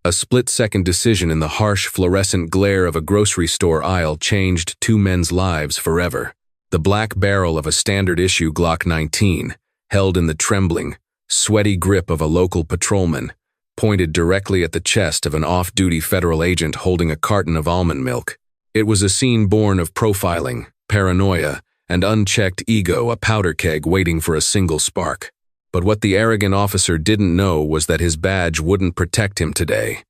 A split-second decision in the harsh fluorescent glare of a grocery store aisle changed two men's lives forever. The black barrel of a standard-issue Glock 19, held in the trembling, sweaty grip of a local patrolman, pointed directly at the chest of an off-duty federal agent holding a carton of almond milk. It was a scene born of profiling, paranoia, and unchecked ego, a powder keg waiting for a single spark. But what the arrogant officer didn't know was that his badge wouldn't protect him today.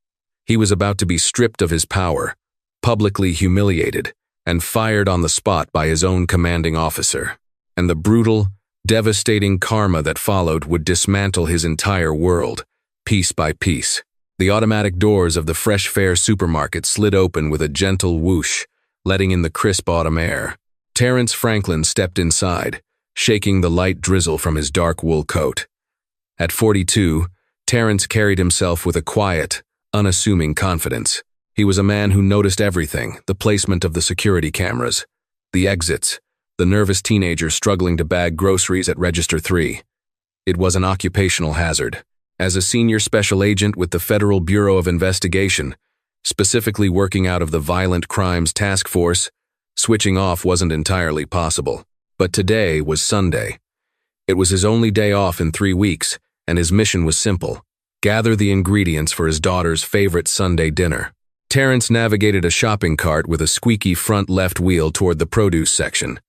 He was about to be stripped of his power, publicly humiliated, and fired on the spot by his own commanding officer. And the brutal, devastating karma that followed would dismantle his entire world, piece by piece. The automatic doors of the fresh fare supermarket slid open with a gentle whoosh, letting in the crisp autumn air. Terrence Franklin stepped inside, shaking the light drizzle from his dark wool coat. At 42, Terrence carried himself with a quiet, unassuming confidence. He was a man who noticed everything: the placement of the security cameras, the exits, the nervous teenager struggling to bag groceries at Register 3. It was an occupational hazard. As a senior special agent with the Federal Bureau of Investigation, specifically working out of the Violent Crimes Task Force, switching off wasn't entirely possible. But today was Sunday. It was his only day off in 3 weeks, and his mission was simple: gather the ingredients for his daughter's favorite Sunday dinner. Terrence navigated a shopping cart with a squeaky front left wheel toward the produce section.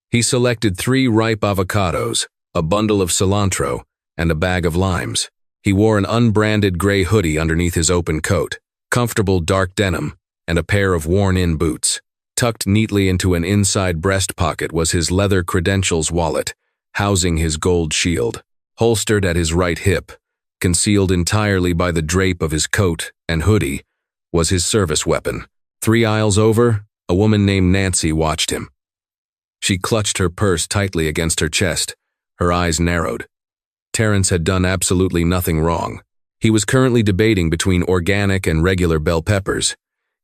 He selected 3 ripe avocados, a bundle of cilantro, and a bag of limes. He wore an unbranded gray hoodie underneath his open coat, comfortable dark denim, and a pair of worn-in boots. Tucked neatly into an inside breast pocket was his leather credentials wallet, housing his gold shield. Holstered at his right hip, concealed entirely by the drape of his coat and hoodie, was his service weapon. 3 aisles over, a woman named Nancy watched him. She clutched her purse tightly against her chest, her eyes narrowed. Terrence had done absolutely nothing wrong. He was currently debating between organic and regular bell peppers.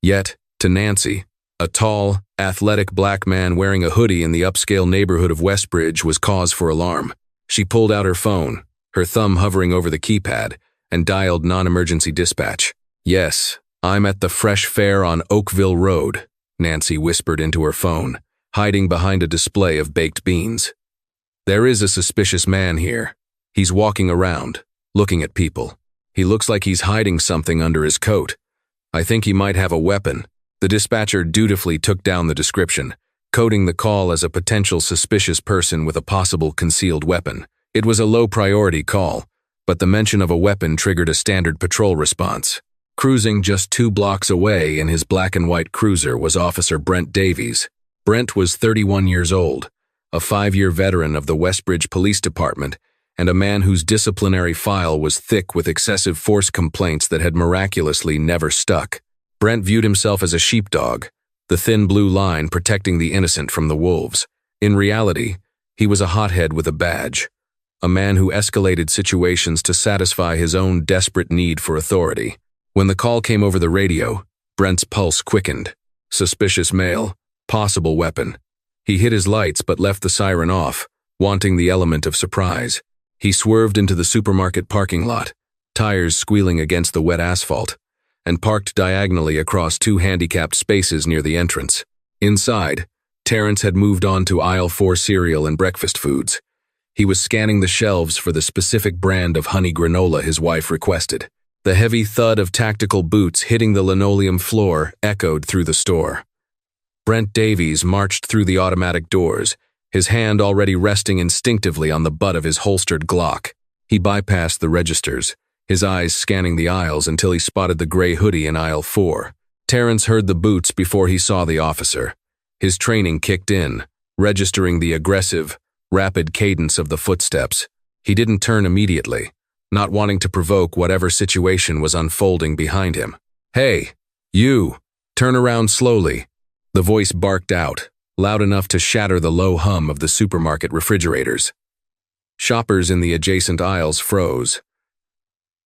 Yet, to Nancy, a tall, athletic black man wearing a hoodie in the upscale neighborhood of Westbridge was cause for alarm. She pulled out her phone, her thumb hovering over the keypad, and dialed non-emergency dispatch. "Yes, I'm at the fresh fare on Oakville Road," Nancy whispered into her phone, hiding behind a display of baked beans. "There is a suspicious man here. He's walking around, looking at people. He looks like he's hiding something under his coat. I think he might have a weapon." The dispatcher dutifully took down the description, coding the call as a potential suspicious person with a possible concealed weapon. It was a low-priority call, but the mention of a weapon triggered a standard patrol response. Cruising just 2 blocks away in his black-and-white cruiser was Officer Brent Davies. Brent was 31 years old, a 5-year veteran of the Westbridge Police Department, and a man whose disciplinary file was thick with excessive force complaints that had miraculously never stuck. Brent viewed himself as a sheepdog, the thin blue line protecting the innocent from the wolves. In reality, he was a hothead with a badge, a man who escalated situations to satisfy his own desperate need for authority. When the call came over the radio, Brent's pulse quickened. Suspicious male, possible weapon. He hit his lights but left the siren off, wanting the element of surprise. He swerved into the supermarket parking lot, tires squealing against the wet asphalt, and parked diagonally across 2 handicapped spaces near the entrance. Inside, Terrence had moved on to aisle 4 cereal and breakfast foods. He was scanning the shelves for the specific brand of honey granola his wife requested. The heavy thud of tactical boots hitting the linoleum floor echoed through the store. Brent Davies marched through the automatic doors, his hand already resting instinctively on the butt of his holstered Glock. He bypassed the registers, his eyes scanning the aisles until he spotted the gray hoodie in aisle 4. Terrence heard the boots before he saw the officer. His training kicked in, registering the aggressive, rapid cadence of the footsteps. He didn't turn immediately, not wanting to provoke whatever situation was unfolding behind him. "Hey, you! Turn around slowly," the voice barked out, loud enough to shatter the low hum of the supermarket refrigerators. Shoppers in the adjacent aisles froze.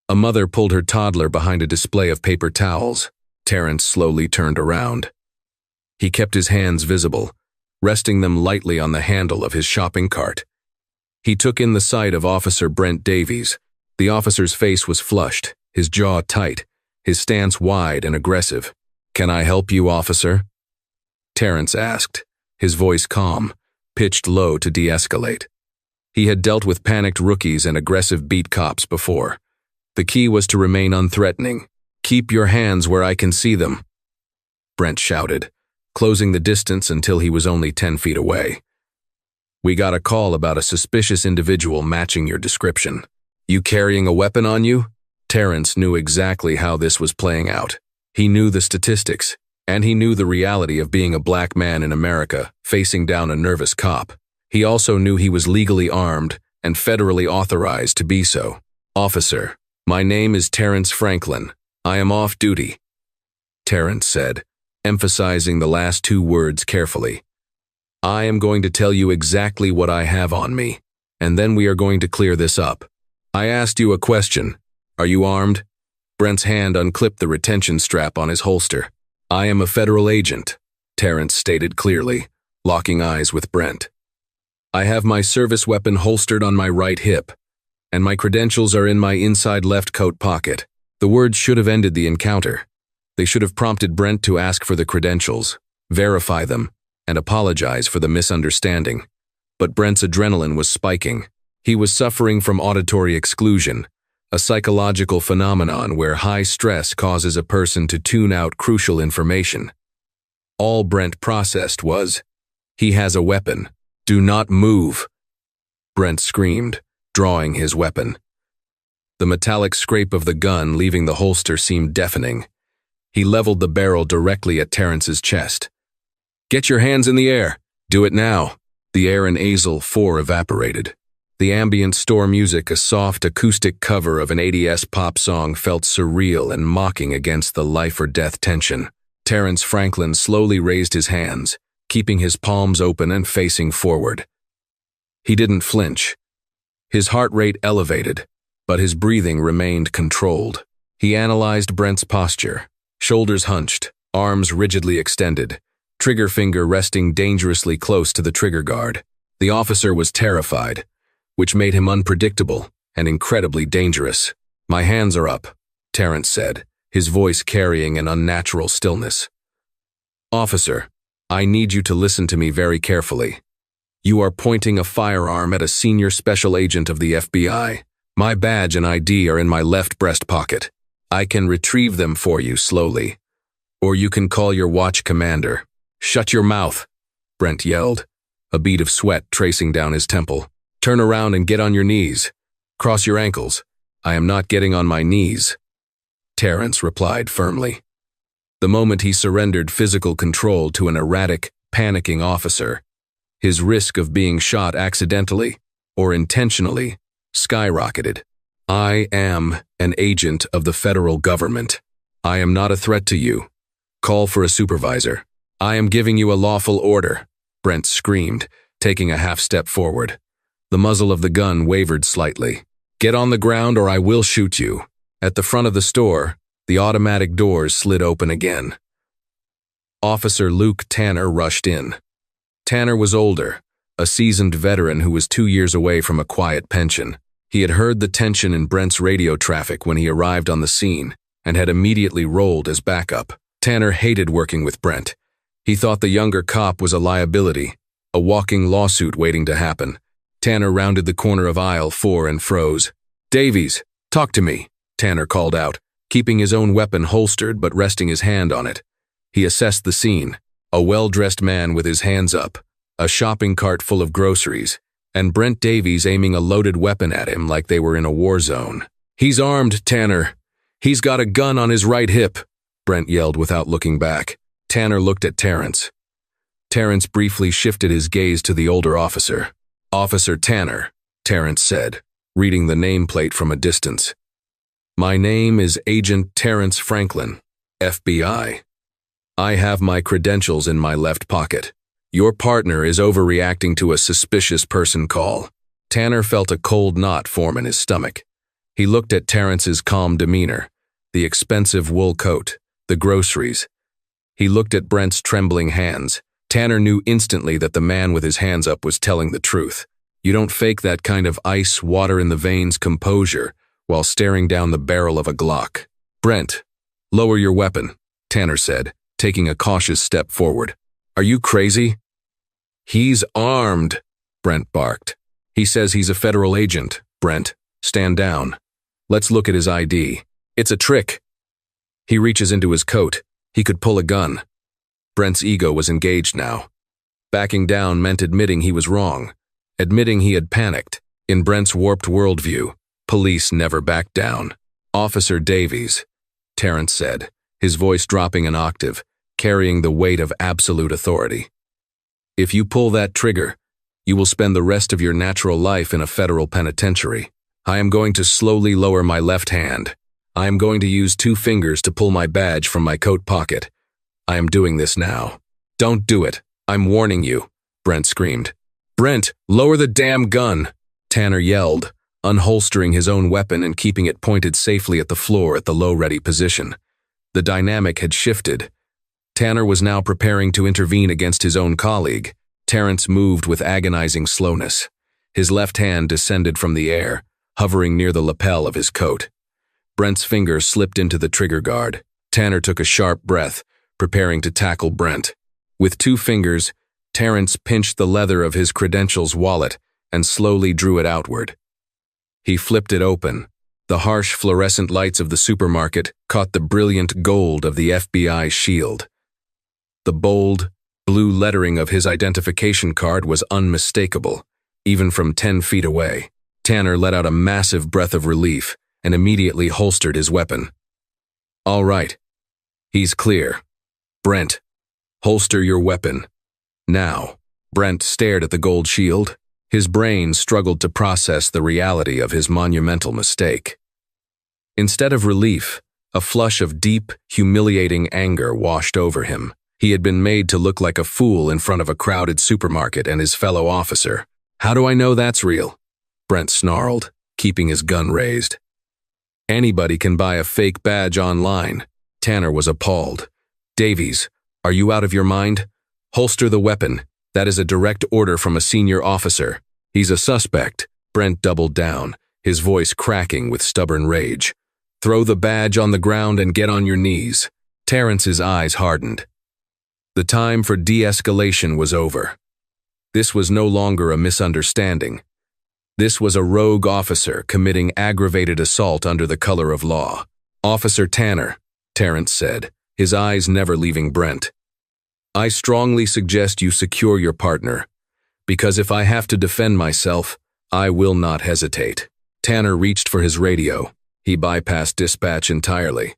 A mother pulled her toddler behind a display of paper towels. Terrence slowly turned around. He kept his hands visible, resting them lightly on the handle of his shopping cart. He took in the sight of Officer Brent Davies. The officer's face was flushed, his jaw tight, his stance wide and aggressive. "Can I help you, officer?" Terrence asked, his voice calm, pitched low to de-escalate. He had dealt with panicked rookies and aggressive beat cops before. The key was to remain unthreatening. "Keep your hands where I can see them," Brent shouted, closing the distance until he was only 10 feet away. "We got a call about a suspicious individual matching your description. You carrying a weapon on you?" Terrence knew exactly how this was playing out. He knew the statistics, and he knew the reality of being a black man in America, facing down a nervous cop. He also knew he was legally armed and federally authorized to be so. "Officer, my name is Terrence Franklin. I am off duty," Terrence said, emphasizing the last two words carefully. "I am going to tell you exactly what I have on me, and then we are going to clear this up. I asked you a question. Are you armed?" Brent's hand unclipped the retention strap on his holster. "I am a federal agent," Terrence stated clearly, locking eyes with Brent. "I have my service weapon holstered on my right hip, and my credentials are in my inside left coat pocket." The words should have ended the encounter. They should have prompted Brent to ask for the credentials, verify them, and apologize for the misunderstanding. But Brent's adrenaline was spiking. He was suffering from auditory exclusion, a psychological phenomenon where high stress causes a person to tune out crucial information. All Brent processed was, "He has a weapon. Do not move," Brent screamed, drawing his weapon. The metallic scrape of the gun leaving the holster seemed deafening. He leveled the barrel directly at Terrence's chest. "Get your hands in the air. Do it now." The air in Azel 4 evaporated. The ambient store music, a soft acoustic cover of an 80s pop song, felt surreal and mocking against the life-or-death tension. Terrence Franklin slowly raised his hands, keeping his palms open and facing forward. He didn't flinch. His heart rate elevated, but his breathing remained controlled. He analyzed Brent's posture, shoulders hunched, arms rigidly extended, trigger finger resting dangerously close to the trigger guard. The officer was terrified, which made him unpredictable and incredibly dangerous. "My hands are up," Terrence said, his voice carrying an unnatural stillness. "Officer, I need you to listen to me very carefully. You are pointing a firearm at a senior special agent of the FBI. My badge and ID are in my left breast pocket. I can retrieve them for you slowly. Or you can call your watch commander." "Shut your mouth," Brent yelled, a bead of sweat tracing down his temple. "Turn around and get on your knees. Cross your ankles." "I am not getting on my knees," Terrence replied firmly. The moment he surrendered physical control to an erratic, panicking officer, his risk of being shot accidentally or intentionally skyrocketed. "I am an agent of the federal government. I am not a threat to you. Call for a supervisor." "I am giving you a lawful order," Brent screamed, taking a half step forward. The muzzle of the gun wavered slightly. "Get on the ground or I will shoot you." At the front of the store, the automatic doors slid open again. Officer Luke Tanner rushed in. Tanner was older, a seasoned veteran who was 2 years away from a quiet pension. He had heard the tension in Brent's radio traffic when he arrived on the scene and had immediately rolled as backup. Tanner hated working with Brent. He thought the younger cop was a liability, a walking lawsuit waiting to happen. Tanner rounded the corner of aisle 4 and froze. "Davies, talk to me," Tanner called out, keeping his own weapon holstered but resting his hand on it. He assessed the scene. A well-dressed man with his hands up, a shopping cart full of groceries, and Brent Davies aiming a loaded weapon at him like they were in a war zone. "He's armed, Tanner. He's got a gun on his right hip," Brent yelled without looking back. Tanner looked at Terrence. Terrence briefly shifted his gaze to the older officer. "Officer Tanner," Terrence said, reading the nameplate from a distance. "My name is Agent Terrence Franklin, FBI. I have my credentials in my left pocket. Your partner is overreacting to a suspicious person call." Tanner felt a cold knot form in his stomach. He looked at Terrence's calm demeanor, the expensive wool coat, the groceries. He looked at Brent's trembling hands. Tanner knew instantly that the man with his hands up was telling the truth. You don't fake that kind of ice, water in the veins composure while staring down the barrel of a Glock. "Brent, Lower your weapon, Tanner said, taking a cautious step forward. Are you crazy? He's armed, Brent barked. He says he's a federal agent. Brent, stand down. Let's look at his ID. It's a trick. He reaches into his coat. He could pull a gun. Brent's ego was engaged now. Backing down meant admitting he was wrong, admitting he had panicked. In Brent's warped worldview, police never backed down. Officer Davies, Terrence said, his voice dropping an octave, carrying the weight of absolute authority. If you pull that trigger, you will spend the rest of your natural life in a federal penitentiary. I am going to slowly lower my left hand. I am going to use 2 fingers to pull my badge from my coat pocket. I am doing this now. Don't do it. I'm warning you, Brent screamed. Brent, lower the damn gun, Tanner yelled, unholstering his own weapon and keeping it pointed safely at the floor at the low-ready position. The dynamic had shifted. Tanner was now preparing to intervene against his own colleague. Terrence moved with agonizing slowness. His left hand descended from the air, hovering near the lapel of his coat. Brent's finger slipped into the trigger guard. Tanner took a sharp breath, preparing to tackle Brent. With 2 fingers, Terrence pinched the leather of his credentials wallet and slowly drew it outward. He flipped it open. The harsh fluorescent lights of the supermarket caught the brilliant gold of the FBI shield. The bold, blue lettering of his identification card was unmistakable, even from 10 feet away. Tanner let out a massive breath of relief and immediately holstered his weapon. All right. He's clear. Brent, holster your weapon. Now. Brent stared at the gold shield. His brain struggled to process the reality of his monumental mistake. Instead of relief, a flush of deep, humiliating anger washed over him. He had been made to look like a fool in front of a crowded supermarket and his fellow officer. How do I know that's real? Brent snarled, keeping his gun raised. Anybody can buy a fake badge online. Tanner was appalled. Davies, are you out of your mind? Holster the weapon. That is a direct order from a senior officer. He's a suspect. Brent doubled down, his voice cracking with stubborn rage. Throw the badge on the ground and get on your knees. Terrence's eyes hardened. The time for de-escalation was over. This was no longer a misunderstanding. This was a rogue officer committing aggravated assault under the color of law. Officer Tanner, Terrence said, his eyes never leaving Brent. I strongly suggest you secure your partner, because if I have to defend myself, I will not hesitate. Tanner reached for his radio. He bypassed dispatch entirely.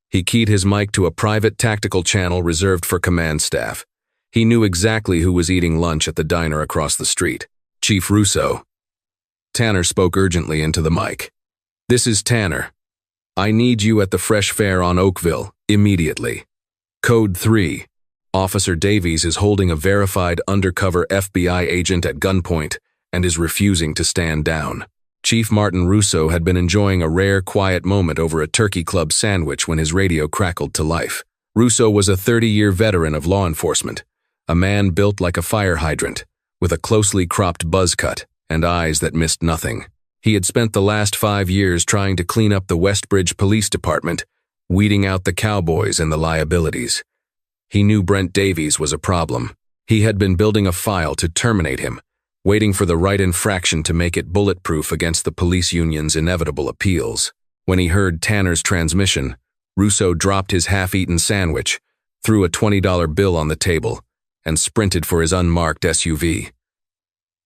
He keyed his mic to a private tactical channel reserved for command staff. He knew exactly who was eating lunch at the diner across the street. Chief Russo. Tanner spoke urgently into the mic. This is Tanner. I need you at the Fresh Fare on Oakville, immediately. Code 3. Officer Davies is holding a verified undercover FBI agent at gunpoint and is refusing to stand down. Chief Martin Russo had been enjoying a rare, quiet moment over a turkey club sandwich when his radio crackled to life. Russo was a 30-year veteran of law enforcement, a man built like a fire hydrant, with a closely cropped buzz cut and eyes that missed nothing. He had spent the last 5 years trying to clean up the Westbridge Police Department, weeding out the cowboys and the liabilities. He knew Brent Davies was a problem. He had been building a file to terminate him, waiting for the right infraction to make it bulletproof against the police union's inevitable appeals. When he heard Tanner's transmission, Russo dropped his half-eaten sandwich, threw a $20 bill on the table, and sprinted for his unmarked SUV.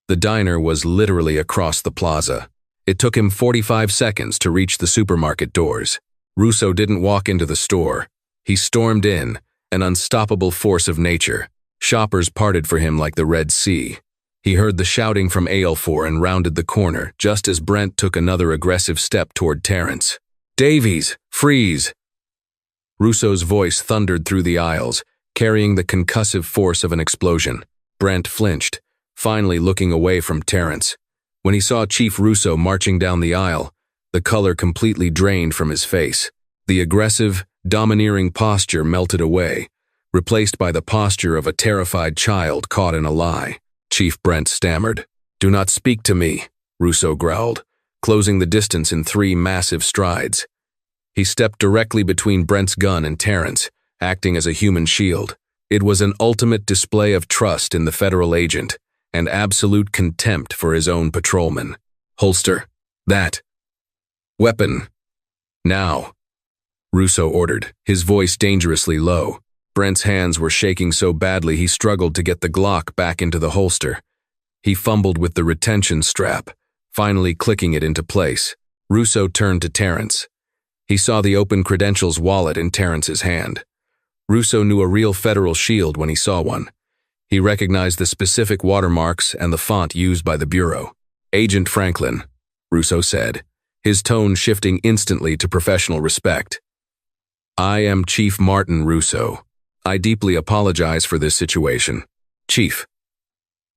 The diner was literally across the plaza. It took him 45 seconds to reach the supermarket doors. Russo didn't walk into the store. He stormed in, an unstoppable force of nature. Shoppers parted for him like the Red Sea. He heard the shouting from Aylfor and rounded the corner just as Brent took another aggressive step toward Terrence. Davies, freeze! Russo's voice thundered through the aisles, carrying the concussive force of an explosion. Brent flinched, finally looking away from Terrence. When he saw Chief Russo marching down the aisle, the color completely drained from his face. The aggressive, domineering posture melted away, replaced by the posture of a terrified child caught in a lie. Chief Brent stammered. Do not speak to me, Russo growled, closing the distance in 3 massive strides. He stepped directly between Brent's gun and Terrence, acting as a human shield. It was an ultimate display of trust in the federal agent and absolute contempt for his own patrolman. "Holster that weapon now," Russo ordered, his voice dangerously low. Brent's hands were shaking so badly he struggled to get the Glock back into the holster. He fumbled with the retention strap, finally clicking it into place. Russo turned to Terrence. He saw the open credentials wallet in Terrence's hand. Russo knew a real federal shield when he saw one. He recognized the specific watermarks and the font used by the Bureau. "Agent Franklin," Russo said, his tone shifting instantly to professional respect. "I am Chief Martin Russo. I deeply apologize for this situation." "Chief."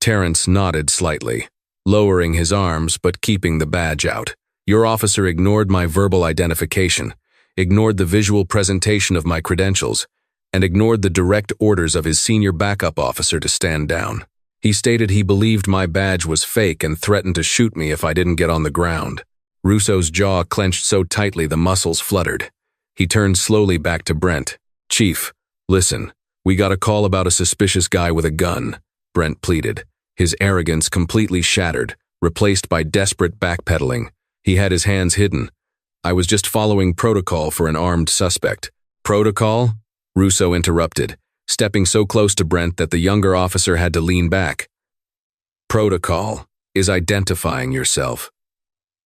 Terrence nodded slightly, lowering his arms but keeping the badge out. "Your officer ignored my verbal identification, ignored the visual presentation of my credentials, and ignored the direct orders of his senior backup officer to stand down. He stated he believed my badge was fake and threatened to shoot me if I didn't get on the ground." Russo's jaw clenched so tightly the muscles fluttered. He turned slowly back to Brent. "Chief, listen, we got a call about a suspicious guy with a gun," Brent pleaded, his arrogance completely shattered, replaced by desperate backpedaling. He had his hands hidden. "I was just following protocol for an armed suspect." "Protocol?" Russo interrupted, stepping so close to Brent that the younger officer had to lean back. "Protocol is identifying yourself.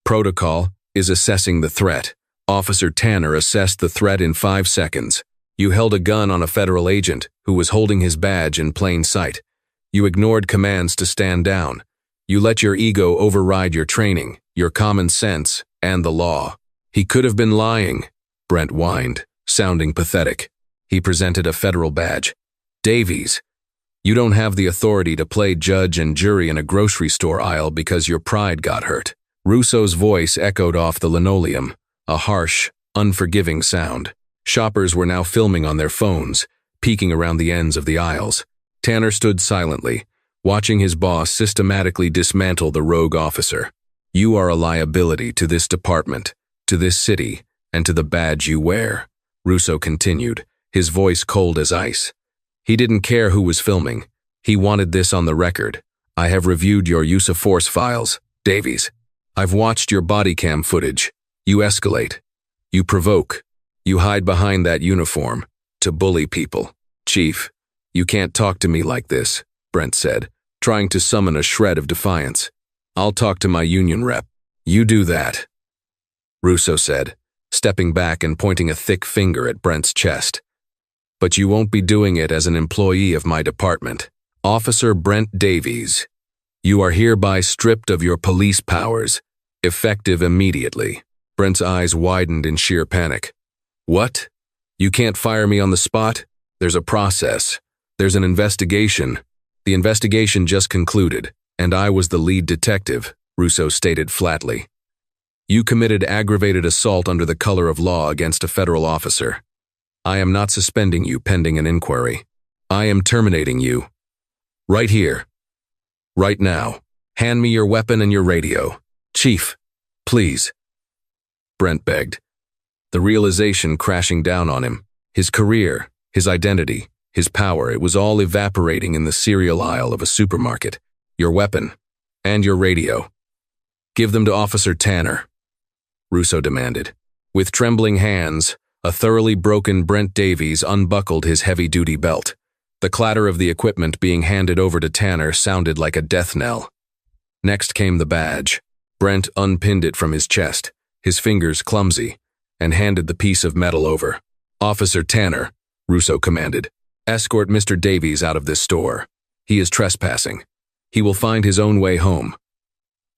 Protocol is assessing the threat. Officer Tanner assessed the threat in 5 seconds. You held a gun on a federal agent who was holding his badge in plain sight. You ignored commands to stand down. You let your ego override your training, your common sense, and the law." "He could have been lying," Brent whined, sounding pathetic. He presented a federal badge. "Davies, you don't have the authority to play judge and jury in a grocery store aisle because your pride got hurt." Russo's voice echoed off the linoleum, a harsh, unforgiving sound. Shoppers were now filming on their phones, peeking around the ends of the aisles. Tanner stood silently, watching his boss systematically dismantle the rogue officer. "You are a liability to this department, to this city, and to the badge you wear," Russo continued, his voice cold as ice. He didn't care who was filming. He wanted this on the record. "I have reviewed your use of force files, Davies. I've watched your body cam footage. You escalate. You provoke. You hide behind that uniform to bully people." "Chief, you can't talk to me like this," Brent said, trying to summon a shred of defiance. "I'll talk to my union rep." "You do that," Russo said, stepping back and pointing a thick finger at Brent's chest. "But you won't be doing it as an employee of my department. Officer Brent Davies, you are hereby stripped of your police powers, effective immediately." Brent's eyes widened in sheer panic. "What? You can't fire me on the spot? There's a process. There's an investigation." "The investigation just concluded, and I was the lead detective," Russo stated flatly. "You committed aggravated assault under the color of law against a federal officer. I am not suspending you pending an inquiry. I am terminating you. Right here. Right now. Hand me your weapon and your radio." "Chief, please," Brent begged, the realization crashing down on him. His career, his identity, his power, it was all evaporating in the cereal aisle of a supermarket. "Your weapon and your radio. Give them to Officer Tanner," Russo demanded. With trembling hands, a thoroughly broken Brent Davies unbuckled his heavy-duty belt. The clatter of the equipment being handed over to Tanner sounded like a death knell. Next came the badge. Brent unpinned it from his chest, his fingers clumsy, and handed the piece of metal over. "Officer Tanner," Russo commanded, "escort Mr. Davies out of this store. He is trespassing. He will find his own way home.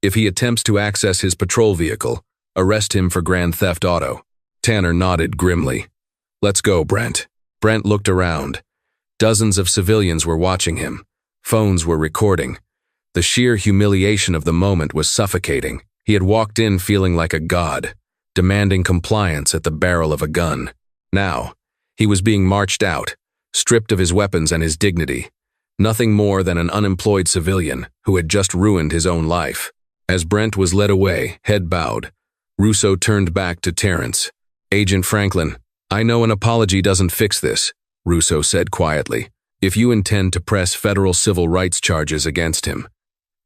If he attempts to access his patrol vehicle, arrest him for grand theft auto." Tanner nodded grimly. "Let's go, Brent." Brent looked around. Dozens of civilians were watching him. Phones were recording. The sheer humiliation of the moment was suffocating. He had walked in feeling like a god, demanding compliance at the barrel of a gun. Now, he was being marched out, stripped of his weapons and his dignity. Nothing more than an unemployed civilian who had just ruined his own life. As Brent was led away, head bowed, Russo turned back to Terrence. Agent Franklin, I know an apology doesn't fix this, Russo said quietly. If you intend to press federal civil rights charges against him,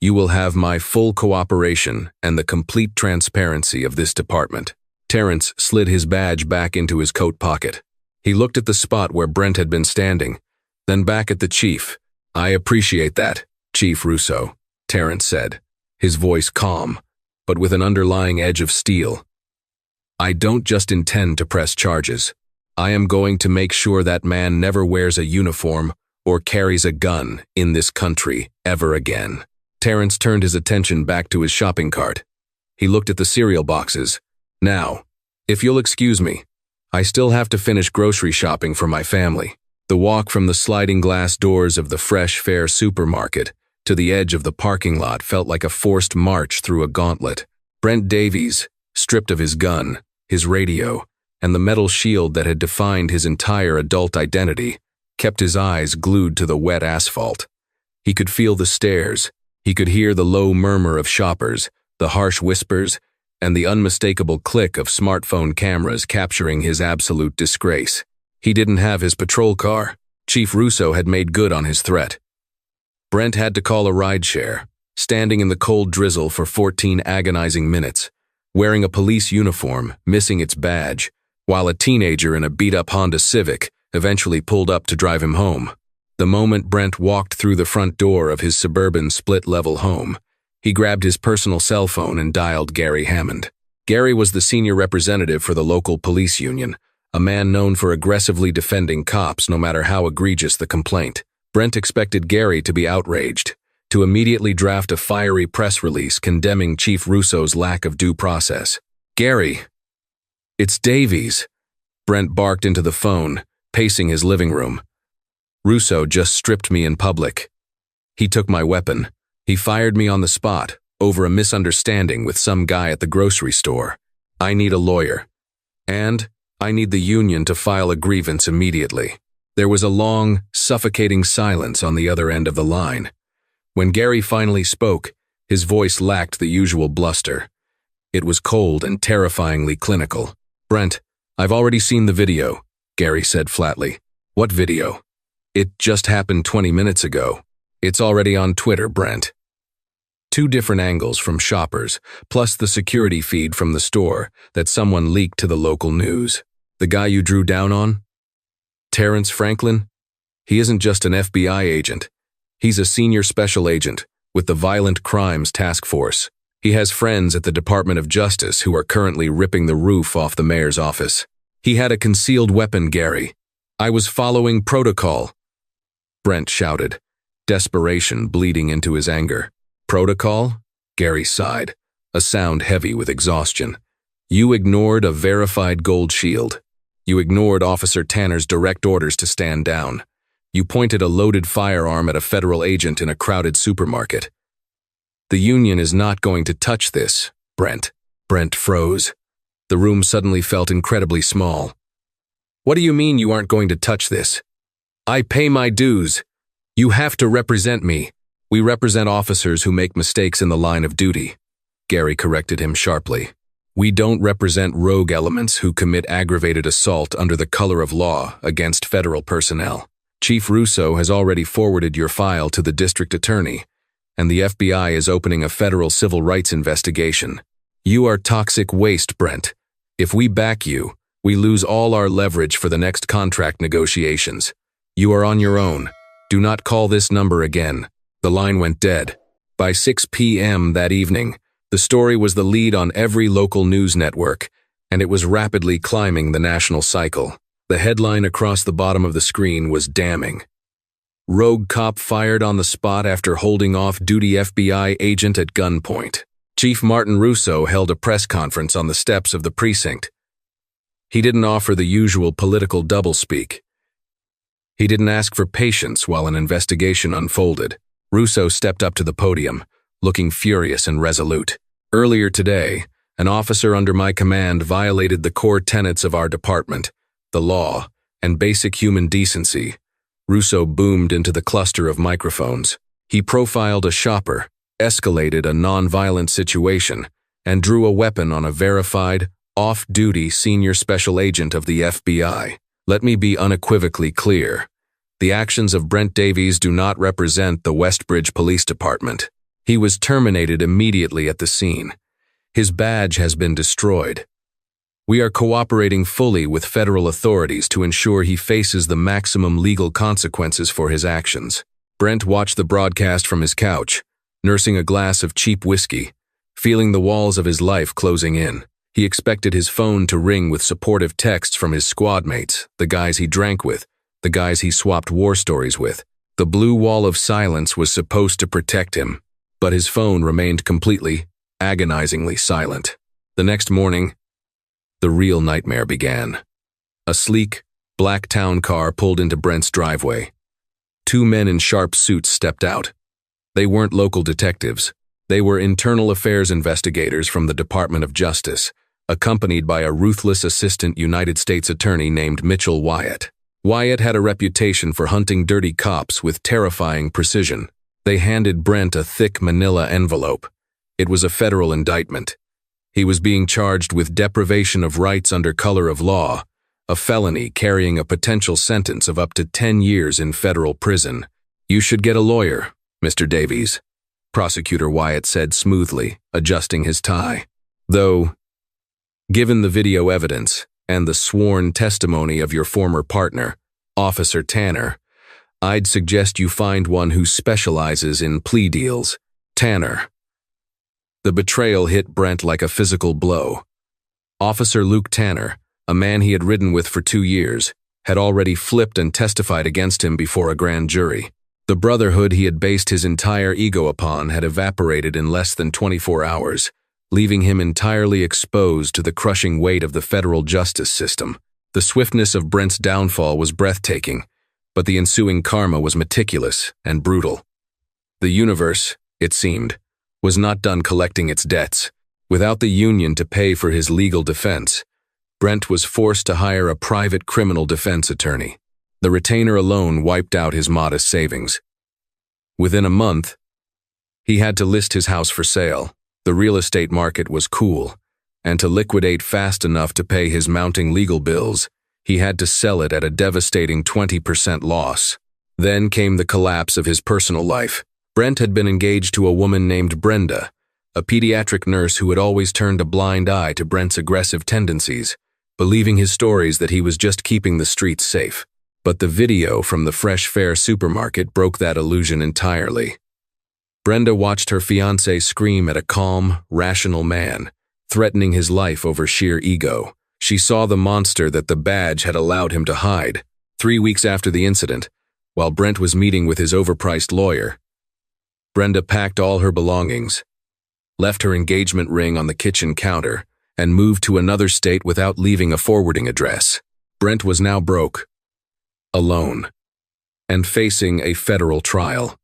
you will have my full cooperation and the complete transparency of this department. Terrence slid his badge back into his coat pocket. He looked at the spot where Brent had been standing, then back at the chief. I appreciate that, Chief Russo, Terrence said, his voice calm, but with an underlying edge of steel. I don't just intend to press charges. I am going to make sure that man never wears a uniform or carries a gun in this country ever again. Terrence turned his attention back to his shopping cart. He looked at the cereal boxes. Now, if you'll excuse me, I still have to finish grocery shopping for my family. The walk from the sliding glass doors of the Fresh Fare supermarket to the edge of the parking lot felt like a forced march through a gauntlet. Brent Davies, stripped of his gun, his radio, and the metal shield that had defined his entire adult identity, kept his eyes glued to the wet asphalt. He could feel the stares. He could hear the low murmur of shoppers, the harsh whispers, and the unmistakable click of smartphone cameras capturing his absolute disgrace. He didn't have his patrol car. Chief Russo had made good on his threat. Brent had to call a rideshare, standing in the cold drizzle for 14 agonizing minutes, wearing a police uniform, missing its badge, while a teenager in a beat-up Honda Civic eventually pulled up to drive him home. The moment Brent walked through the front door of his suburban split-level home, he grabbed his personal cell phone and dialed Gary Hammond. Gary was the senior representative for the local police union, a man known for aggressively defending cops no matter how egregious the complaint. Brent expected Gary to be outraged, to immediately draft a fiery press release condemning Chief Russo's lack of due process. Gary, it's Davies, Brent barked into the phone, pacing his living room. Russo just stripped me in public. He took my weapon. He fired me on the spot, over a misunderstanding with some guy at the grocery store. I need a lawyer. And I need the union to file a grievance immediately. There was a long, suffocating silence on the other end of the line. When Gary finally spoke, his voice lacked the usual bluster. It was cold and terrifyingly clinical. Brent, I've already seen the video, Gary said flatly. What video? It just happened 20 minutes ago. It's already on Twitter, Brent. 2 different angles from shoppers, plus the security feed from the store that someone leaked to the local news. The guy you drew down on? Terrence Franklin? He isn't just an FBI agent. He's a senior special agent with the Violent Crimes Task Force. He has friends at the Department of Justice who are currently ripping the roof off the mayor's office. He had a concealed weapon, Gary. I was following protocol. Brent shouted, desperation bleeding into his anger. Protocol? Gary sighed, a sound heavy with exhaustion. You ignored a verified gold shield. You ignored Officer Tanner's direct orders to stand down. You pointed a loaded firearm at a federal agent in a crowded supermarket. The union is not going to touch this, Brent. Brent froze. The room suddenly felt incredibly small. What do you mean you aren't going to touch this? I pay my dues. You have to represent me. We represent officers who make mistakes in the line of duty. Gary corrected him sharply. We don't represent rogue elements who commit aggravated assault under the color of law against federal personnel. Chief Russo has already forwarded your file to the district attorney, and the FBI is opening a federal civil rights investigation. You are toxic waste, Brent. If we back you, we lose all our leverage for the next contract negotiations. You are on your own. Do not call this number again. The line went dead. By 6 p.m. that evening, the story was the lead on every local news network, and it was rapidly climbing the national cycle. The headline across the bottom of the screen was damning. Rogue cop fired on the spot after holding off-duty FBI agent at gunpoint. Chief Martin Russo held a press conference on the steps of the precinct. He didn't offer the usual political doublespeak. He didn't ask for patience while an investigation unfolded. Russo stepped up to the podium, looking furious and resolute. Earlier today, an officer under my command violated the core tenets of our department, the law, and basic human decency. Russo boomed into the cluster of microphones. He profiled a shopper, escalated a non-violent situation, and drew a weapon on a verified, off-duty senior special agent of the FBI. Let me be unequivocally clear. The actions of Brent Davies do not represent the Westbridge Police Department. He was terminated immediately at the scene. His badge has been destroyed. We are cooperating fully with federal authorities to ensure he faces the maximum legal consequences for his actions. Brent watched the broadcast from his couch, nursing a glass of cheap whiskey, feeling the walls of his life closing in. He expected his phone to ring with supportive texts from his squad mates, the guys he drank with, the guys he swapped war stories with. The blue wall of silence was supposed to protect him, but his phone remained completely, agonizingly silent. The next morning, the real nightmare began. A sleek, black town car pulled into Brent's driveway. Two men in sharp suits stepped out. They weren't local detectives. They were internal affairs investigators from the Department of Justice, accompanied by a ruthless assistant United States attorney named Mitchell Wyatt. Wyatt had a reputation for hunting dirty cops with terrifying precision. They handed Brent a thick manila envelope. It was a federal indictment. He was being charged with deprivation of rights under color of law, a felony carrying a potential sentence of up to 10 years in federal prison. "You should get a lawyer, Mr. Davies," Prosecutor Wyatt said smoothly, adjusting his tie. "Though, given the video evidence and the sworn testimony of your former partner, Officer Tanner, I'd suggest you find one who specializes in plea deals." Tanner. The betrayal hit Brent like a physical blow. Officer Luke Tanner, a man he had ridden with for 2 years, had already flipped and testified against him before a grand jury. The brotherhood he had based his entire ego upon had evaporated in less than 24 hours, leaving him entirely exposed to the crushing weight of the federal justice system. The swiftness of Brent's downfall was breathtaking, but the ensuing karma was meticulous and brutal. The universe, it seemed, was not done collecting its debts. Without the union to pay for his legal defense, Brent was forced to hire a private criminal defense attorney. The retainer alone wiped out his modest savings. Within a month, he had to list his house for sale. The real estate market was cool, and to liquidate fast enough to pay his mounting legal bills, he had to sell it at a devastating 20% loss. Then came the collapse of his personal life. Brent had been engaged to a woman named Brenda, a pediatric nurse who had always turned a blind eye to Brent's aggressive tendencies, believing his stories that he was just keeping the streets safe. But the video from the fresh fare supermarket broke that illusion entirely. Brenda watched her fiancé scream at a calm, rational man, threatening his life over sheer ego. She saw the monster that the badge had allowed him to hide. 3 weeks after the incident, while Brent was meeting with his overpriced lawyer, Brenda packed all her belongings, left her engagement ring on the kitchen counter, and moved to another state without leaving a forwarding address. Brent was now broke, alone, and facing a federal trial.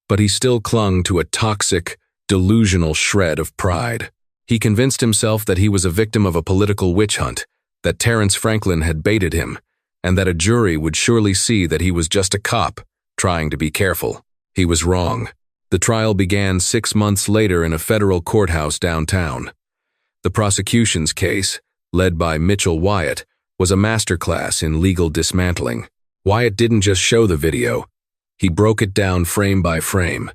But he still clung to a toxic, delusional shred of pride. He convinced himself that he was a victim of a political witch hunt, that Terrence Franklin had baited him, and that a jury would surely see that he was just a cop, trying to be careful. He was wrong. The trial began 6 months later in a federal courthouse downtown. The prosecution's case, led by Mitchell Wyatt, was a masterclass in legal dismantling. Wyatt didn't just show the video, he broke it down frame by frame.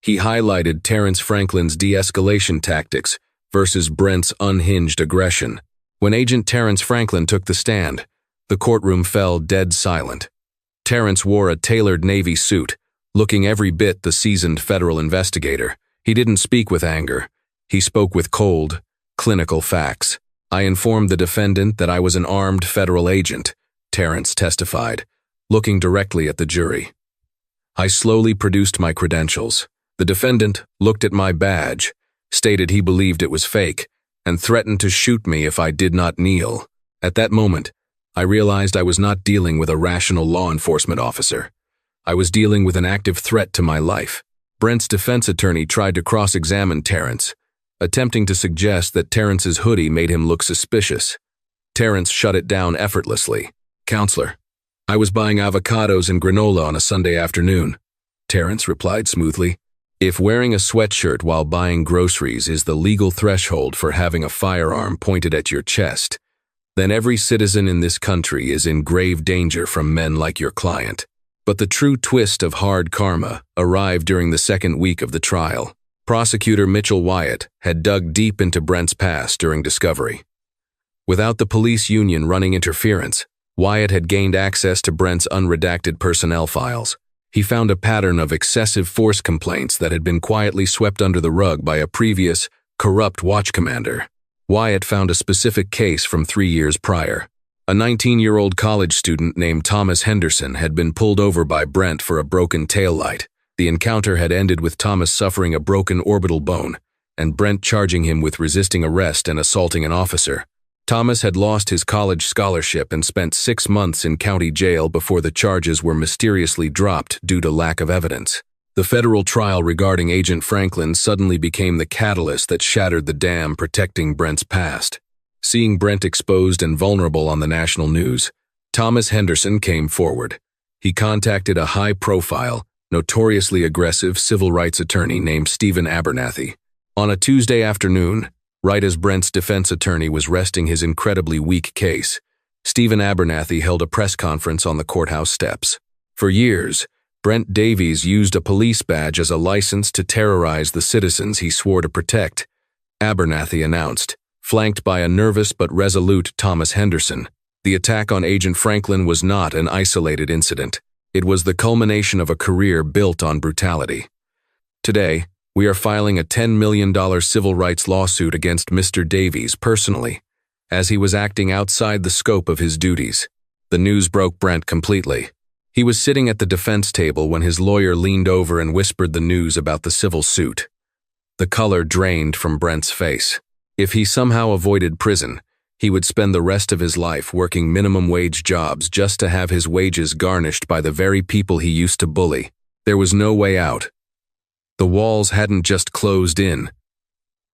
He highlighted Terrence Franklin's de-escalation tactics versus Brent's unhinged aggression. When Agent Terrence Franklin took the stand, the courtroom fell dead silent. Terrence wore a tailored Navy suit, looking every bit the seasoned federal investigator. He didn't speak with anger. He spoke with cold, clinical facts. "I informed the defendant that I was an armed federal agent," Terrence testified, looking directly at the jury. "I slowly produced my credentials. The defendant looked at my badge, stated he believed it was fake, and threatened to shoot me if I did not kneel. At that moment, I realized I was not dealing with a rational law enforcement officer. I was dealing with an active threat to my life." Brent's defense attorney tried to cross-examine Terrence, attempting to suggest that Terrence's hoodie made him look suspicious. Terrence shut it down effortlessly. "Counselor, I was buying avocados and granola on a Sunday afternoon," Terrence replied smoothly. If wearing a sweatshirt while buying groceries is the legal threshold for having a firearm pointed at your chest, then every citizen in this country is in grave danger from men like your client. But the true twist of hard karma arrived during the second week of the trial. Prosecutor Mitchell Wyatt had dug deep into Brent's past during discovery. Without the police union running interference, Wyatt had gained access to Brent's unredacted personnel files. He found a pattern of excessive force complaints that had been quietly swept under the rug by a previous, corrupt watch commander. Wyatt found a specific case from 3 years prior. A 19-year-old college student named Thomas Henderson had been pulled over by Brent for a broken taillight. The encounter had ended with Thomas suffering a broken orbital bone, and Brent charging him with resisting arrest and assaulting an officer. Thomas had lost his college scholarship and spent 6 months in county jail before the charges were mysteriously dropped due to lack of evidence. The federal trial regarding Agent Franklin suddenly became the catalyst that shattered the dam protecting Brent's past. Seeing Brent exposed and vulnerable on the national news, Thomas Henderson came forward. He contacted a high-profile, notoriously aggressive civil rights attorney named Stephen Abernathy. On a Tuesday afternoon, right as Brent's defense attorney was resting his incredibly weak case, Stephen Abernathy held a press conference on the courthouse steps. For years, Brent Davies used a police badge as a license to terrorize the citizens he swore to protect, Abernathy announced. Flanked by a nervous but resolute Thomas Henderson, the attack on Agent Franklin was not an isolated incident. It was the culmination of a career built on brutality. Today, we are filing a $10 million civil rights lawsuit against Mr. Davies personally, as he was acting outside the scope of his duties. The news broke Brent completely. He was sitting at the defense table when his lawyer leaned over and whispered the news about the civil suit. The color drained from Brent's face. If he somehow avoided prison, he would spend the rest of his life working minimum wage jobs just to have his wages garnished by the very people he used to bully. There was no way out. The walls hadn't just closed in.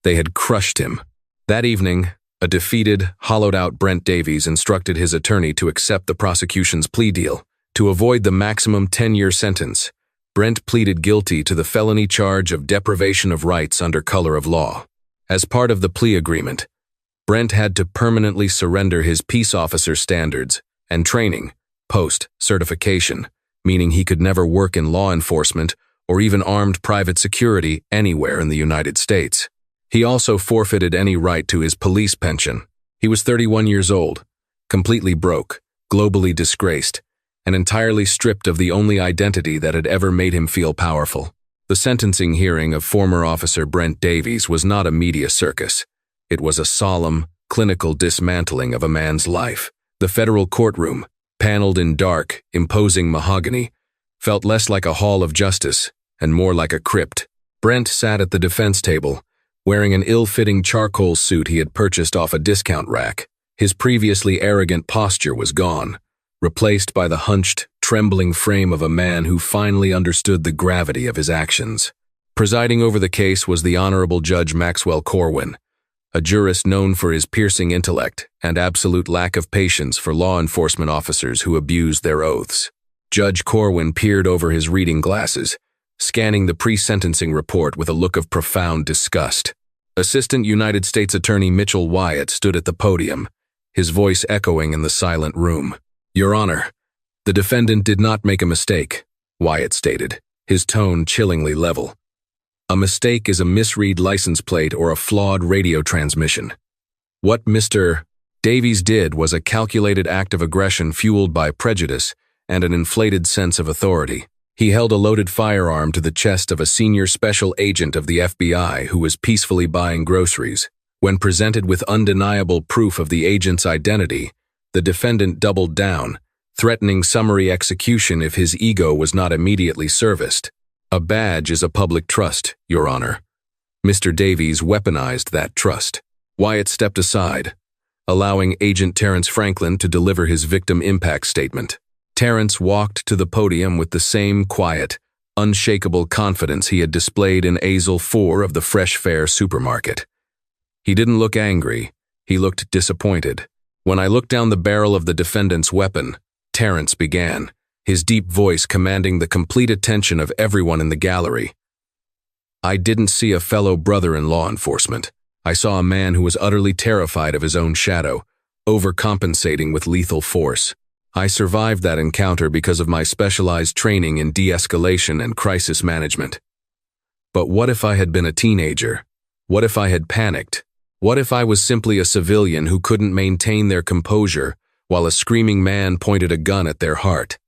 They had crushed him. That evening, a defeated, hollowed-out Brent Davies instructed his attorney to accept the prosecution's plea deal. To avoid the maximum 10-year sentence, Brent pleaded guilty to the felony charge of deprivation of rights under color of law. As part of the plea agreement, Brent had to permanently surrender his peace officer standards and training, post-certification, meaning he could never work in law enforcement or even armed private security anywhere in the United States. He also forfeited any right to his police pension. He was 31 years old, completely broke, globally disgraced, and entirely stripped of the only identity that had ever made him feel powerful. The sentencing hearing of former officer Brent Davies was not a media circus. It was a solemn, clinical dismantling of a man's life. The federal courtroom, paneled in dark, imposing mahogany, felt less like a hall of justice and more like a crypt. Brent sat at the defense table, wearing an ill-fitting charcoal suit he had purchased off a discount rack. His previously arrogant posture was gone, replaced by the hunched, trembling frame of a man who finally understood the gravity of his actions. Presiding over the case was the Honorable Judge Maxwell Corwin, a jurist known for his piercing intellect and absolute lack of patience for law enforcement officers who abused their oaths. Judge Corwin peered over his reading glasses, scanning the pre-sentencing report with a look of profound disgust. Assistant United States Attorney Mitchell Wyatt stood at the podium, his voice echoing in the silent room. "Your Honor, the defendant did not make a mistake," Wyatt stated, his tone chillingly level. "A mistake is a misread license plate or a flawed radio transmission. What Mr. Davies did was a calculated act of aggression fueled by prejudice and an inflated sense of authority. He held a loaded firearm to the chest of a senior special agent of the FBI who was peacefully buying groceries. When presented with undeniable proof of the agent's identity, the defendant doubled down, threatening summary execution if his ego was not immediately serviced. A badge is a public trust, Your Honor. Mr. Davies weaponized that trust." Wyatt stepped aside, allowing Agent Terrence Franklin to deliver his victim impact statement. Terrence walked to the podium with the same quiet, unshakable confidence he had displayed in aisle 4 of the Fresh Fare supermarket. He didn't look angry, he looked disappointed. "When I looked down the barrel of the defendant's weapon," Terrence began, his deep voice commanding the complete attention of everyone in the gallery, I didn't see a fellow brother in law enforcement. I saw a man who was utterly terrified of his own shadow, overcompensating with lethal force. I survived that encounter because of my specialized training in de-escalation and crisis management. But what if I had been a teenager? What if I had panicked? What if I was simply a civilian who couldn't maintain their composure while a screaming man pointed a gun at their heart?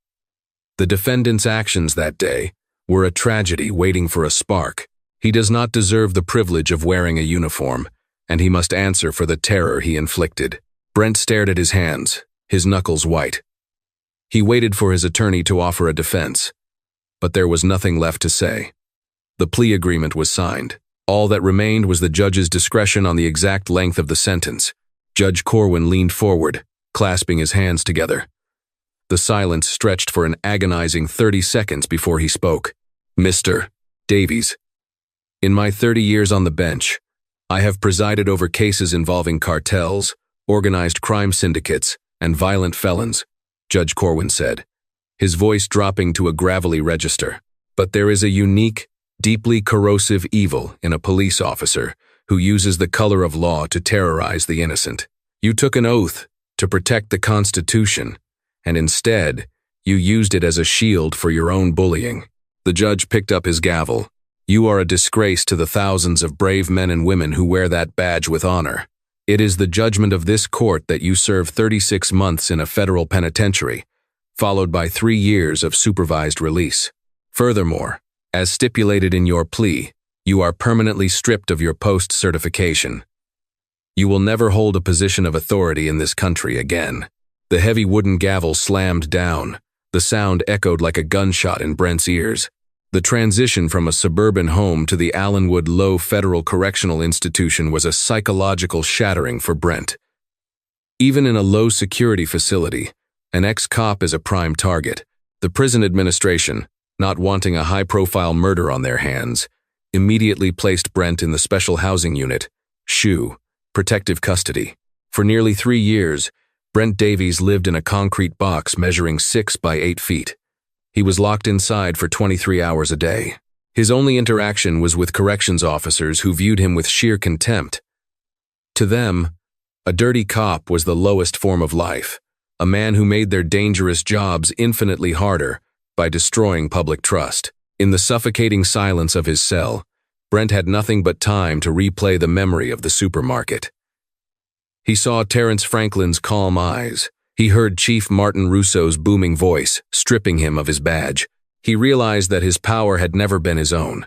The defendant's actions that day were a tragedy waiting for a spark. He does not deserve the privilege of wearing a uniform, and he must answer for the terror he inflicted. Brent stared at his hands, his knuckles white. He waited for his attorney to offer a defense, but there was nothing left to say. The plea agreement was signed. All that remained was the judge's discretion on the exact length of the sentence. Judge Corwin leaned forward, clasping his hands together. The silence stretched for an agonizing 30 seconds before he spoke. Mr. Davies, in my 30 years on the bench, I have presided over cases involving cartels, organized crime syndicates, and violent felons, Judge Corwin said, his voice dropping to a gravelly register. But there is a unique, deeply corrosive evil in a police officer who uses the color of law to terrorize the innocent. You took an oath to protect the Constitution, and instead, you used it as a shield for your own bullying. The judge picked up his gavel. You are a disgrace to the thousands of brave men and women who wear that badge with honor. It is the judgment of this court that you serve 36 months in a federal penitentiary, followed by 3 years of supervised release. Furthermore, as stipulated in your plea, you are permanently stripped of your post certification. You will never hold a position of authority in this country again. The heavy wooden gavel slammed down. The sound echoed like a gunshot in Brent's ears. The transition from a suburban home to the Allenwood Low Federal Correctional Institution was a psychological shattering for Brent. Even in a low-security facility, an ex-cop is a prime target. The prison administration, not wanting a high-profile murder on their hands, immediately placed Brent in the special housing unit, SHU, protective custody. For nearly 3 years, Brent Davies lived in a concrete box measuring 6 by 8 feet. He was locked inside for 23 hours a day. His only interaction was with corrections officers who viewed him with sheer contempt. To them, a dirty cop was the lowest form of life, a man who made their dangerous jobs infinitely harder by destroying public trust. In the suffocating silence of his cell, Brent had nothing but time to replay the memory of the supermarket. He saw Terrence Franklin's calm eyes. He heard Chief Martin Russo's booming voice, stripping him of his badge. He realized that his power had never been his own.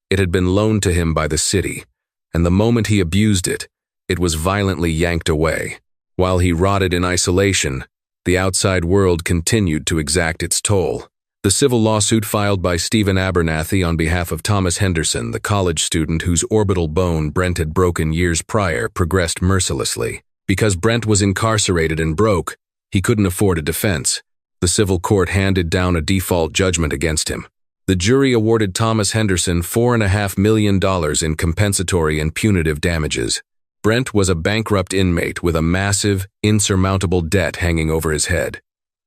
It had been loaned to him by the city, and the moment he abused it, it was violently yanked away. While he rotted in isolation, the outside world continued to exact its toll. The civil lawsuit filed by Stephen Abernathy on behalf of Thomas Henderson, the college student whose orbital bone Brent had broken years prior, progressed mercilessly. Because Brent was incarcerated and broke, he couldn't afford a defense. The civil court handed down a default judgment against him. The jury awarded Thomas Henderson $4.5 million in compensatory and punitive damages. Brent was a bankrupt inmate with a massive, insurmountable debt hanging over his head.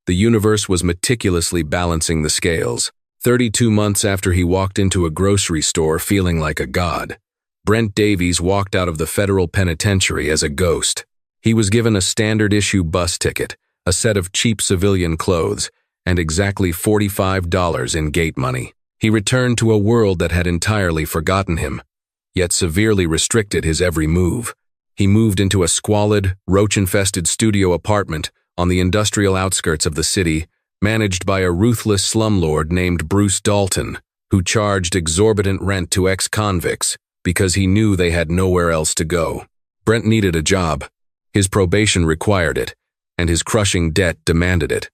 The universe was meticulously balancing the scales. 32 months after he walked into a grocery store feeling like a god, Brent Davies walked out of the federal penitentiary as a ghost. He was given a standard-issue bus ticket, a set of cheap civilian clothes, and exactly $45 in gate money. He returned to a world that had entirely forgotten him, yet severely restricted his every move. He moved into a squalid, roach-infested studio apartment on the industrial outskirts of the city, managed by a ruthless slumlord named Bruce Dalton, who charged exorbitant rent to ex-convicts because he knew they had nowhere else to go. Brent needed a job. His probation required it, and his crushing debt demanded it.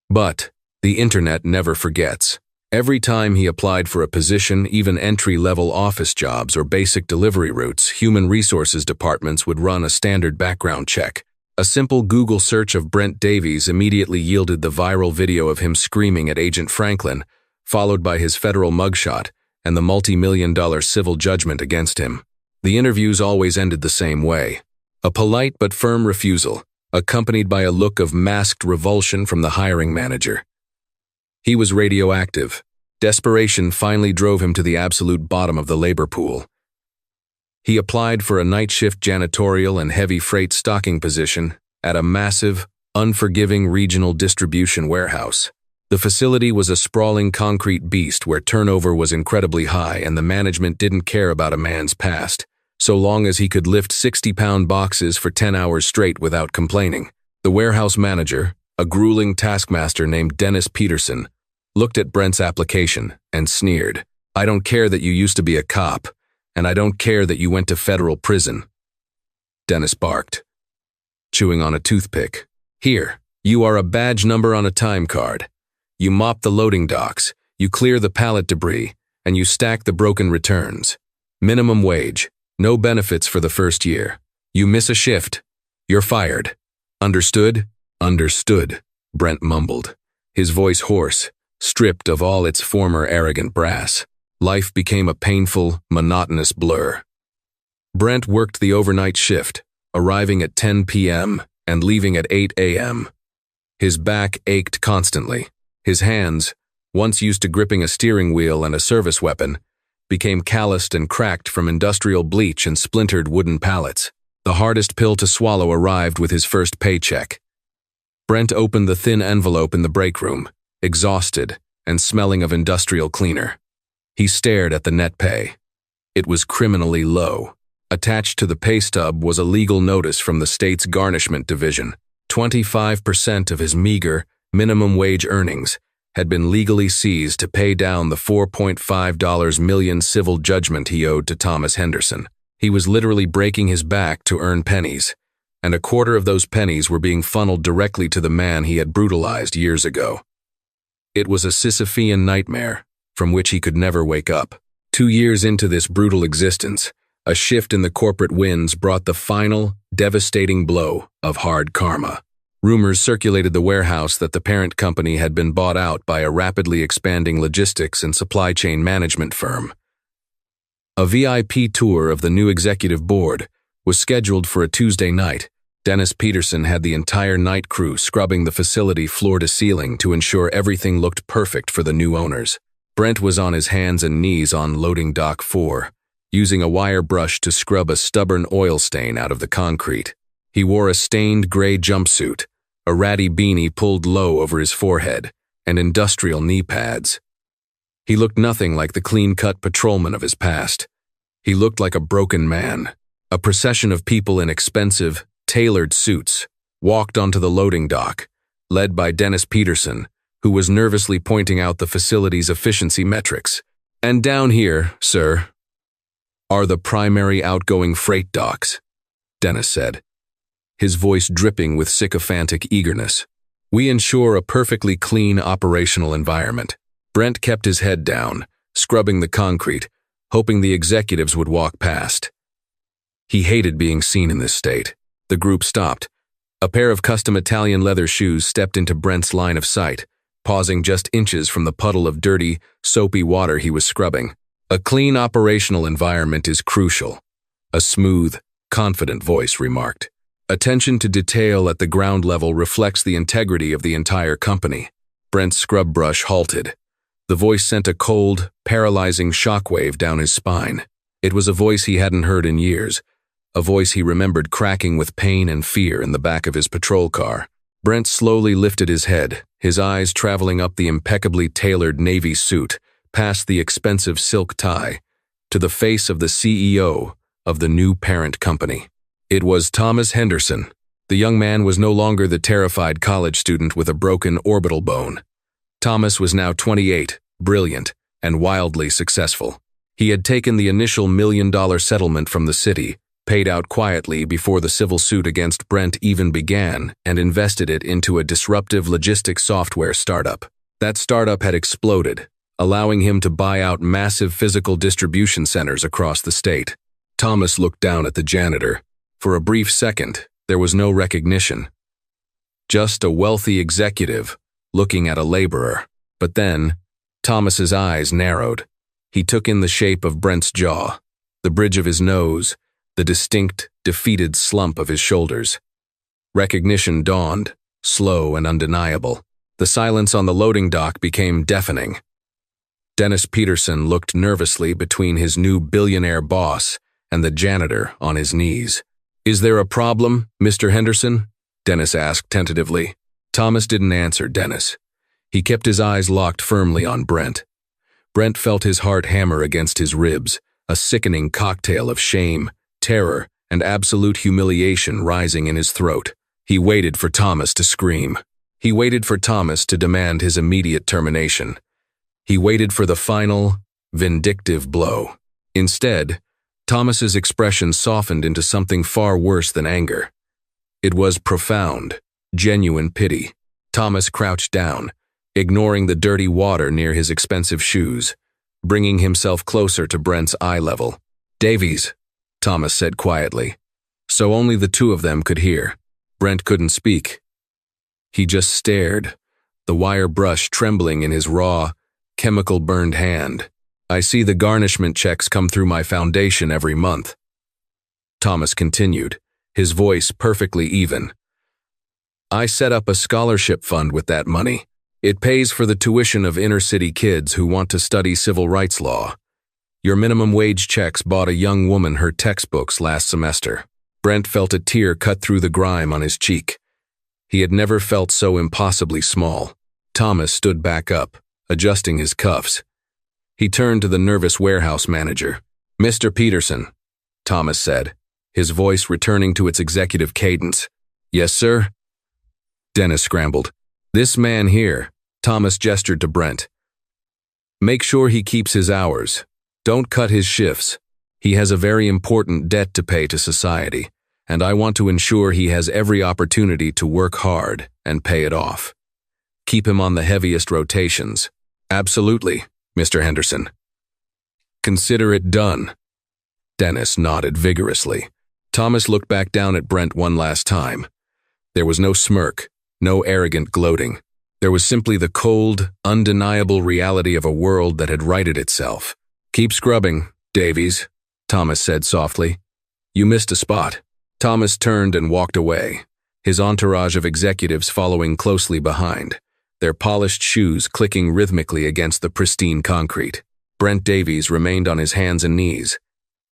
But the internet never forgets. Every time he applied for a position, even entry-level office jobs or basic delivery routes, human resources departments would run a standard background check. A simple Google search of Brent Davies immediately yielded the viral video of him screaming at Agent Franklin, followed by his federal mugshot and the multi-million-dollar civil judgment against him. The interviews always ended the same way. A polite but firm refusal, accompanied by a look of masked revulsion from the hiring manager. He was radioactive, Desperation finally drove him to the absolute bottom of the labor pool. He applied for a night shift janitorial and heavy freight stocking position at a massive, unforgiving regional distribution warehouse. The facility was a sprawling concrete beast where turnover was incredibly high and the management didn't care about a man's past, so long as he could lift 60-pound boxes for 10 hours straight without complaining. The warehouse manager, a grueling taskmaster named Dennis Peterson, looked at Brent's application and sneered. "I don't care that you used to be a cop, and I don't care that you went to federal prison." Dennis barked, chewing on a toothpick. "Here, you are a badge number on a time card. You mop the loading docks, you clear the pallet debris, and you stack the broken returns. Minimum wage, no benefits for the first year. You miss a shift, you're fired. Understood?" "Understood," Brent mumbled, his voice hoarse, stripped of all its former arrogant brass. Life became a painful, monotonous blur. Brent worked the overnight shift, arriving at 10 p.m. and leaving at 8 a.m. His back ached constantly. His hands, once used to gripping a steering wheel and a service weapon, became calloused and cracked from industrial bleach and splintered wooden pallets. The hardest pill to swallow arrived with his first paycheck. Brent opened the thin envelope in the break room, exhausted and smelling of industrial cleaner. He stared at the net pay. It was criminally low. Attached to the pay stub was a legal notice from the state's garnishment division. 25% of his meager, minimum wage earnings had been legally seized to pay down the $4.5 million civil judgment he owed to Thomas Henderson. He was literally breaking his back to earn pennies, and a quarter of those pennies were being funneled directly to the man he had brutalized years ago. It was a Sisyphean nightmare from which he could never wake up. 2 years into this brutal existence, a shift in the corporate winds brought the final, devastating blow of hard karma. Rumors circulated the warehouse that the parent company had been bought out by a rapidly expanding logistics and supply chain management firm. A VIP tour of the new executive board was scheduled for a Tuesday night. Dennis Peterson had the entire night crew scrubbing the facility floor to ceiling to ensure everything looked perfect for the new owners. Brent was on his hands and knees on loading dock 4, using a wire brush to scrub a stubborn oil stain out of the concrete. He wore a stained gray jumpsuit, a ratty beanie pulled low over his forehead, and industrial knee pads. He looked nothing like the clean-cut patrolman of his past. He looked like a broken man. A procession of people in expensive, tailored suits walked onto the loading dock, led by Dennis Peterson, who was nervously pointing out the facility's efficiency metrics. "And down here, sir, are the primary outgoing freight docks," Dennis said, his voice dripping with sycophantic eagerness. "We ensure a perfectly clean operational environment." Brent kept his head down, scrubbing the concrete, hoping the executives would walk past. He hated being seen in this state. The group stopped. A pair of custom Italian leather shoes stepped into Brent's line of sight, pausing just inches from the puddle of dirty, soapy water he was scrubbing. "A clean operational environment is crucial," a smooth, confident voice remarked. "Attention to detail at the ground level reflects the integrity of the entire company." Brent's scrub brush halted. The voice sent a cold, paralyzing shockwave down his spine. It was a voice he hadn't heard in years, a voice he remembered cracking with pain and fear in the back of his patrol car. Brent slowly lifted his head, his eyes traveling up the impeccably tailored navy suit, past the expensive silk tie, to the face of the CEO of the new parent company. It was Thomas Henderson. The young man was no longer the terrified college student with a broken orbital bone. Thomas was now 28, brilliant, and wildly successful. He had taken the initial $1 million settlement from the city, paid out quietly before the civil suit against Brent even began, and invested it into a disruptive logistics software startup. That startup had exploded, allowing him to buy out massive physical distribution centers across the state. Thomas looked down at the janitor. For a brief second, there was no recognition. Just a wealthy executive looking at a laborer. But then, Thomas's eyes narrowed. He took in the shape of Brent's jaw, the bridge of his nose, the distinct, defeated slump of his shoulders. Recognition dawned, slow and undeniable. The silence on the loading dock became deafening. Dennis Peterson looked nervously between his new billionaire boss and the janitor on his knees. "Is there a problem, Mr. Henderson?" Dennis asked tentatively. Thomas didn't answer Dennis. He kept his eyes locked firmly on Brent. Brent felt his heart hammer against his ribs, a sickening cocktail of shame, terror, and absolute humiliation rising in his throat. He waited for Thomas to scream. He waited for Thomas to demand his immediate termination. He waited for the final, vindictive blow. Instead, Thomas's expression softened into something far worse than anger. It was profound, genuine pity. Thomas crouched down, ignoring the dirty water near his expensive shoes, bringing himself closer to Brent's eye level. "Davies," Thomas said quietly, so only the two of them could hear. Brent couldn't speak. He just stared, the wire brush trembling in his raw, chemical-burned hand. "I see the garnishment checks come through my foundation every month." Thomas continued, his voice perfectly even. "I set up a scholarship fund with that money. It pays for the tuition of inner-city kids who want to study civil rights law. Your minimum wage checks bought a young woman her textbooks last semester." Brent felt a tear cut through the grime on his cheek. He had never felt so impossibly small. Thomas stood back up, adjusting his cuffs. He turned to the nervous warehouse manager. "Mr. Peterson," Thomas said, his voice returning to its executive cadence. "Yes, sir?" Dennis scrambled. "This man here," Thomas gestured to Brent. "Make sure he keeps his hours. Don't cut his shifts. He has a very important debt to pay to society, and I want to ensure he has every opportunity to work hard and pay it off. Keep him on the heaviest rotations." "Absolutely, Mr. Henderson." "Consider it done." Dennis nodded vigorously. Thomas looked back down at Brent one last time. There was no smirk, no arrogant gloating. There was simply the cold, undeniable reality of a world that had righted itself. "Keep scrubbing, Davies," Thomas said softly. "You missed a spot." Thomas turned and walked away, his entourage of executives following closely behind, their polished shoes clicking rhythmically against the pristine concrete. Brent Davies remained on his hands and knees.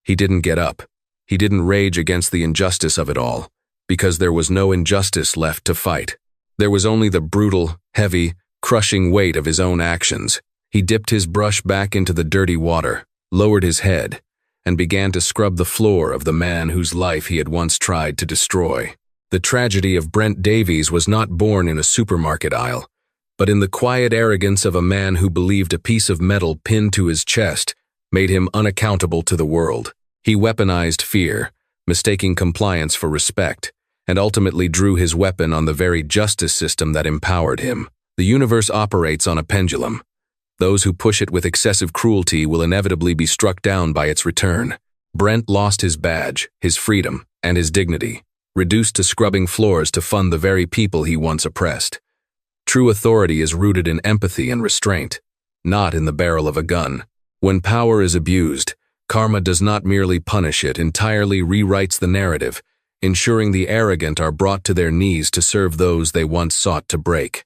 He didn't get up. He didn't rage against the injustice of it all, because there was no injustice left to fight. There was only the brutal, heavy, crushing weight of his own actions. He dipped his brush back into the dirty water, lowered his head, and began to scrub the floor of the man whose life he had once tried to destroy. The tragedy of Brent Davies was not born in a supermarket aisle, but in the quiet arrogance of a man who believed a piece of metal pinned to his chest made him unaccountable to the world. He weaponized fear, mistaking compliance for respect, and ultimately drew his weapon on the very justice system that empowered him. The universe operates on a pendulum. Those who push it with excessive cruelty will inevitably be struck down by its return. Brent lost his badge, his freedom, and his dignity, reduced to scrubbing floors to fund the very people he once oppressed. True authority is rooted in empathy and restraint, not in the barrel of a gun. When power is abused, karma does not merely punish it, entirely rewrites the narrative, ensuring the arrogant are brought to their knees to serve those they once sought to break.